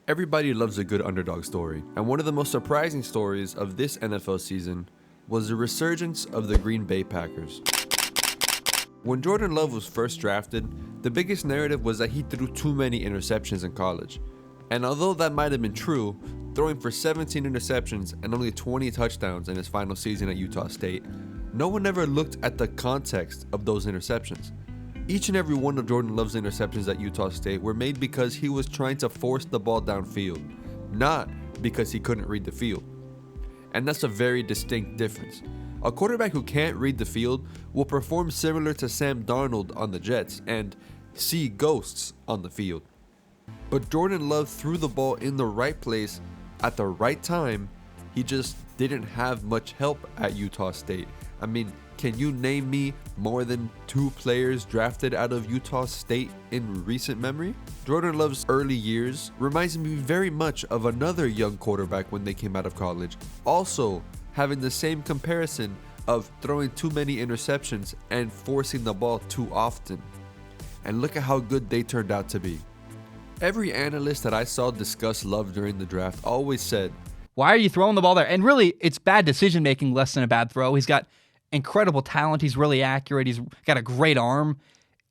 Everybody loves a good underdog story, and one of the most surprising stories of this NFL season was the resurgence of the Green Bay Packers. When Jordan Love was first drafted, the biggest narrative was that he threw too many interceptions in college. And although that might have been true, throwing for 17 interceptions and only 20 touchdowns in his final season at Utah State, no one ever looked at the context of those interceptions. Each and every one of Jordan Love's interceptions at Utah State were made because he was trying to force the ball downfield, not because he couldn't read the field. And that's a very distinct difference. A quarterback who can't read the field will perform similar to Sam Darnold on the Jets and see ghosts on the field. But Jordan Love threw the ball in the right place at the right time. He just didn't have much help at Utah State. I mean, can you name me more than 2 players drafted out of Utah State in recent memory? Jordan Love's early years reminds me very much of another young quarterback when they came out of college, also having the same comparison of throwing too many interceptions and forcing the ball too often. And look at how good they turned out to be. Every analyst that I saw discuss Love during the draft always said, "Why are you throwing the ball there?" And really, it's bad decision making less than a bad throw. He's got incredible talent. He's really accurate. He's got a great arm.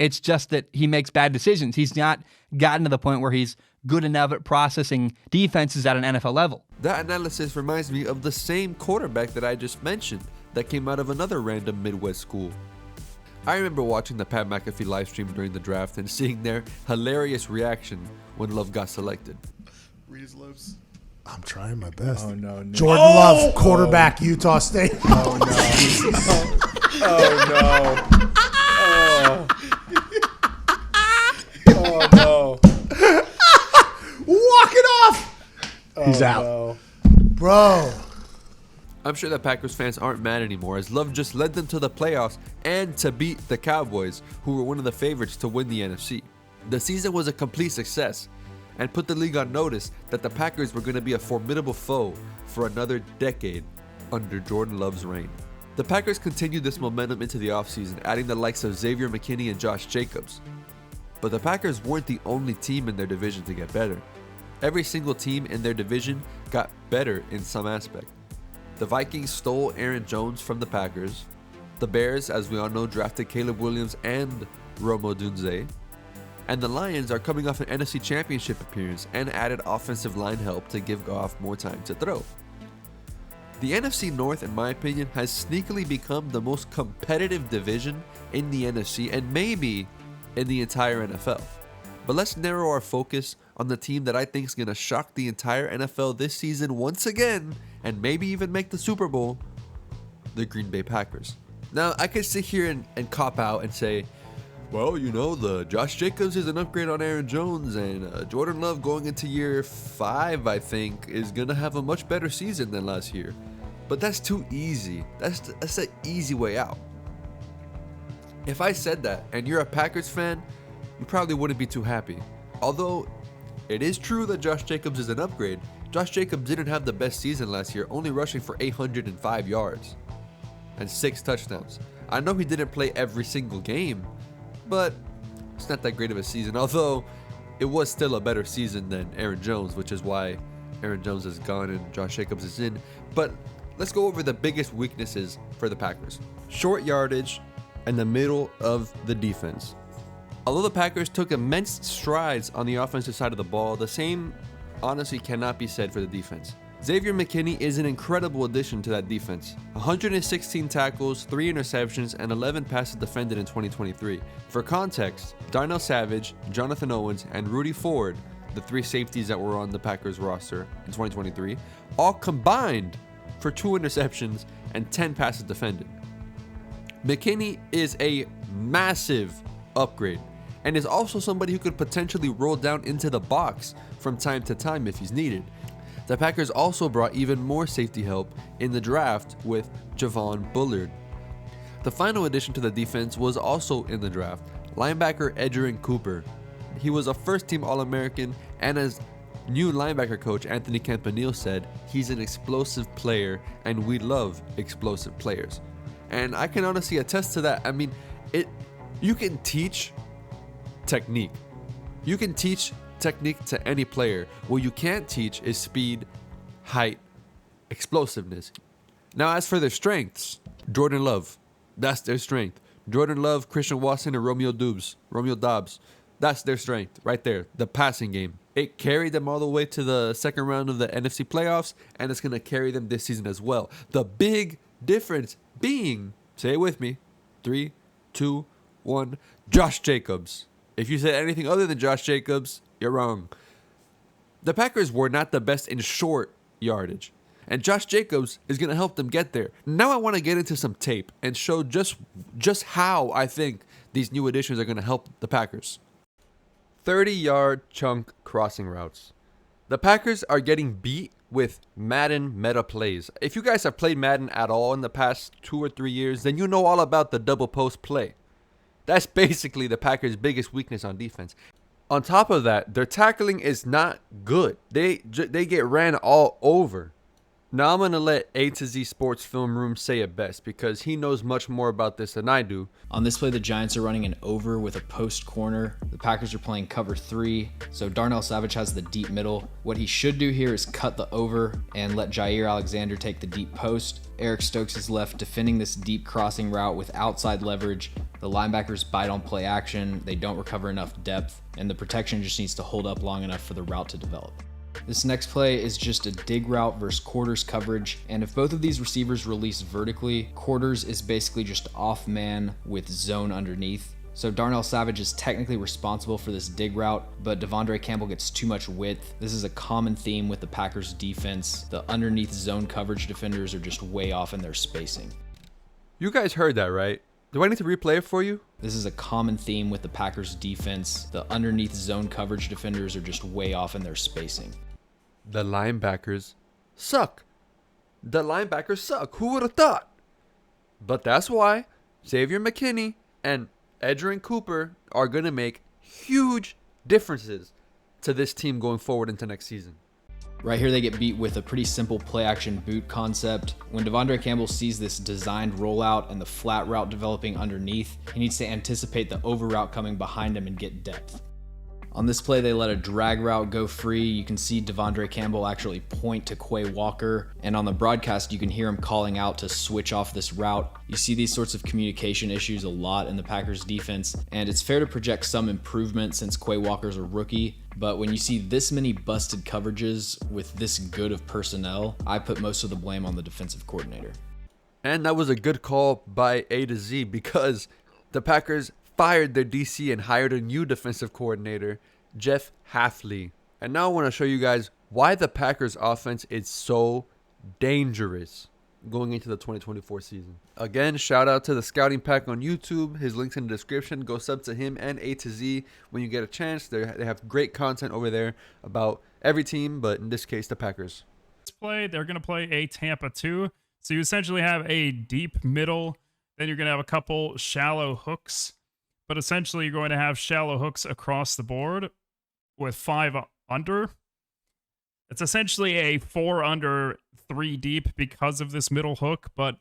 It's just that he makes bad decisions. He's not gotten to the point where he's good enough at processing defenses at an NFL level. That analysis reminds me of the same quarterback that I just mentioned that came out of another random Midwest school. I remember watching the Pat McAfee live stream during the draft and seeing their hilarious reaction when Love got selected. Read his lips. I'm trying my best. Oh, no. Nick. Jordan Love, quarterback, Utah State. Oh, no. Oh, no. Oh, no. Walk it off. He's Oh, out. no. Bro. I'm sure that Packers fans aren't mad anymore, as Love just led them to the playoffs and to beat the Cowboys, who were one of the favorites to win the NFC. The season was a complete success and put the league on notice that the Packers were going to be a formidable foe for another decade under Jordan Love's reign. The Packers continued this momentum into the offseason, adding the likes of Xavier McKinney and Josh Jacobs. But the Packers weren't the only team in their division to get better. Every single team in their division got better in some aspect. The Vikings stole Aaron Jones from the Packers. The Bears, as we all know, drafted Caleb Williams and Rome Odunze. And the Lions are coming off an NFC Championship appearance and added offensive line help to give Goff more time to throw. The NFC North, in my opinion, has sneakily become the most competitive division in the NFC and maybe in the entire NFL. But let's narrow our focus on the team that I think is going to shock the entire NFL this season once again and maybe even make the Super Bowl, the Green Bay Packers. Now, I could sit here and cop out and say, well, you know, the Josh Jacobs is an upgrade on Aaron Jones, and Jordan Love going into year 5, I think, is going to have a much better season than last year. But that's too easy. That's an easy way out. If I said that and you're a Packers fan, you probably wouldn't be too happy. Although it is true that Josh Jacobs is an upgrade, Josh Jacobs didn't have the best season last year, only rushing for 805 yards and 6 touchdowns. I know he didn't play every single game, but it's not that great of a season, although it was still a better season than Aaron Jones, which is why Aaron Jones is gone and Josh Jacobs is in. But let's go over the biggest weaknesses for the Packers. Short yardage and the middle of the defense. Although the Packers took immense strides on the offensive side of the ball, the same honestly cannot be said for the defense. Xavier McKinney is an incredible addition to that defense. 116 tackles, 3 interceptions, and 11 passes defended in 2023. For context, Darnell Savage, Jonathan Owens, and Rudy Ford, the 3 safeties that were on the Packers roster in 2023, all combined for 2 interceptions and 10 passes defended. McKinney is a massive upgrade and is also somebody who could potentially roll down into the box from time to time if he's needed. The Packers also brought even more safety help in the draft with Javon Bullard. The final addition to the defense was also in the draft, linebacker Edgerrin Cooper. He was a first-team All-American, and as new linebacker coach Anthony Campanile said, he's an explosive player, and we love explosive players. And I can honestly attest to that. I mean, you can teach technique. You can teach technique to any player. What you can't teach is speed, height, explosiveness. Now, as for their strengths, Jordan Love, that's their strength. Jordan Love, Christian Watson, and Romeo Doubs, that's their strength right there, the passing game. It carried them all the way to the second round of the NFC playoffs, and it's going to carry them this season as well. The big difference being, say it with me, 3, 2, 1, Josh Jacobs. If you said anything other than Josh Jacobs, you're wrong. The Packers were not the best in short yardage, and Josh Jacobs is going to help them get there. Now I want to get into some tape and show just how I think these new additions are going to help the Packers. 30-yard chunk crossing routes. The Packers are getting beat with Madden meta plays. If you guys have played Madden at all in the past 2 or 3 years, then you know all about the double post play. That's basically the Packers' biggest weakness on defense. On top of that, their tackling is not good. They get ran all over. Now I'm going to let A to Z Sports Film Room say it best because he knows much more about this than I do. On this play, the Giants are running an over with a post corner. The Packers are playing cover 3, so Darnell Savage has the deep middle. What he should do here is cut the over and let Jair Alexander take the deep post. Eric Stokes is left defending this deep crossing route with outside leverage. The linebackers bite on play action, they don't recover enough depth, and the protection just needs to hold up long enough for the route to develop. This next play is just a dig route versus quarters coverage, and if both of these receivers release vertically, quarters is basically just off man with zone underneath. So Darnell Savage is technically responsible for this dig route, but Devondre Campbell gets too much width. This is a common theme with the Packers defense. The underneath zone coverage defenders are just way off in their spacing. You guys heard that, right? Do I need to replay it for you? This is a common theme with the Packers defense. The underneath zone coverage defenders are just way off in their spacing. The linebackers suck. Who would have thought? But that's why Xavier McKinney and Edgerrin Cooper are going to make huge differences to this team going forward into next season. Right here, they get beat with a pretty simple play-action boot concept. When Devondre Campbell sees this designed rollout and the flat route developing underneath, he needs to anticipate the over route coming behind him and get depth. On this play, they let a drag route go free. You can see Devondre Campbell actually point to Quay Walker, and on the broadcast, you can hear him calling out to switch off this route. You see these sorts of communication issues a lot in the Packers defense, and it's fair to project some improvement since Quay Walker's a rookie, but when you see this many busted coverages with this good of personnel, I put most of the blame on the defensive coordinator. And that was a good call by A to Z because the Packers fired their DC and hired a new defensive coordinator, Jeff Hafley. And now I want to show you guys why the Packers offense is so dangerous going into the 2024 season. Again, shout out to the Scouting Pack on YouTube. His link's in the description. Go sub to him and A to Z when you get a chance. They have great content over there about every team, but in this case, the Packers. They're going to play a Tampa 2. So you essentially have a deep middle. Then you're going to have a couple shallow hooks. But essentially, you're going to have shallow hooks across the board with 5 under. It's essentially a 4 under, 3 deep because of this middle hook, but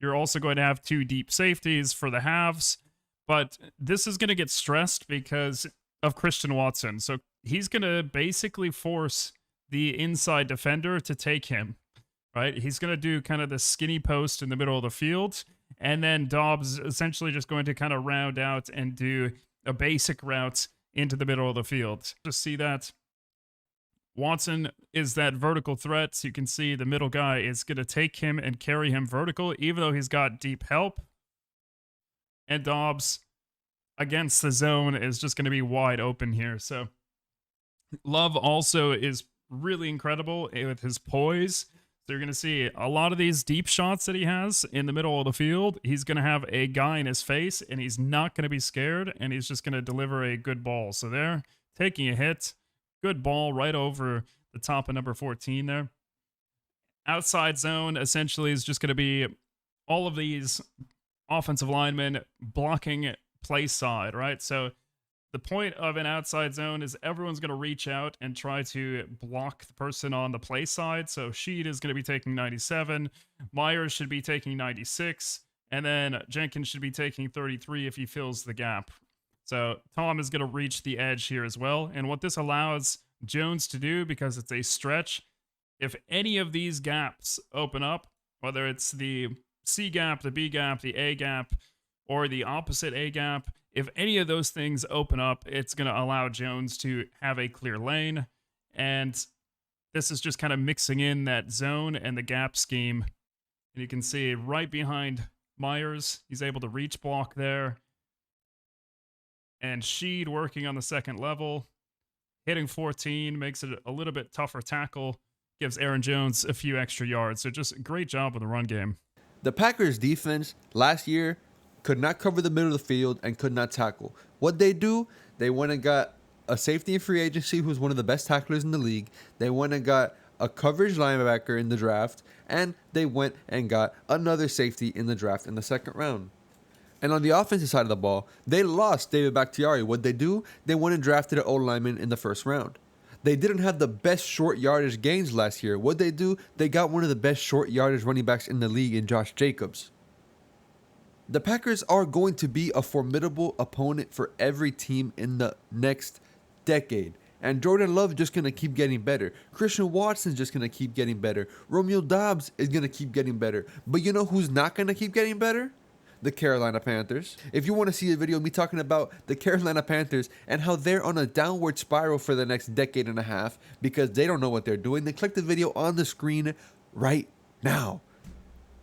you're also going to have 2 deep safeties for the halves. But this is going to get stressed because of Christian Watson. So he's going to basically force the inside defender to take him, right? He's going to do kind of the skinny post in the middle of the field. And then Dobbs essentially just going to kind of round out and do a basic route into the middle of the field. Just see that Watson is that vertical threat. So you can see the middle guy is going to take him and carry him vertical, even though he's got deep help. And Dobbs against the zone is just going to be wide open here. So Love also is really incredible with his poise. So you're going to see a lot of these deep shots that he has in the middle of the field. He's going to have a guy in his face, and he's not going to be scared, and he's just going to deliver a good ball. So they're taking a hit. Good ball right over the top of number 14 there. Outside zone essentially is just going to be all of these offensive linemen blocking play side, right? So the point of an outside zone is everyone's going to reach out and try to block the person on the play side. So Sheed is going to be taking 97. Myers should be taking 96. And then Jenkins should be taking 33 if he fills the gap. So Tom is going to reach the edge here as well. And what this allows Jones to do, because it's a stretch, if any of these gaps open up, whether it's the C gap, the B gap, the A gap, or the opposite A gap, if any of those things open up, it's going to allow Jones to have a clear lane. And this is just kind of mixing in that zone and the gap scheme. And you can see right behind Myers, he's able to reach block there. And Sheed working on the second level, hitting 14, makes it a little bit tougher tackle, gives Aaron Jones a few extra yards. So just a great job with the run game. The Packers defense last year could not cover the middle of the field and could not tackle. What they do, they went and got a safety in free agency who's one of the best tacklers in the league. They went and got a coverage linebacker in the draft, and they went and got another safety in the draft in the second round. And on the offensive side of the ball, they lost David Bakhtiari. What they do, they went and drafted an O-lineman in the first round. They didn't have the best short yardage gains last year. What they do, they got one of the best short yardage running backs in the league in Josh Jacobs. The Packers are going to be a formidable opponent for every team in the next decade. And Jordan Love's just going to keep getting better. Christian Watson's just going to keep getting better. Romeo Doubs is going to keep getting better. But you know who's not going to keep getting better? The Carolina Panthers. If you want to see a video of me talking about the Carolina Panthers and how they're on a downward spiral for the next decade and a half because they don't know what they're doing, then click the video on the screen right now.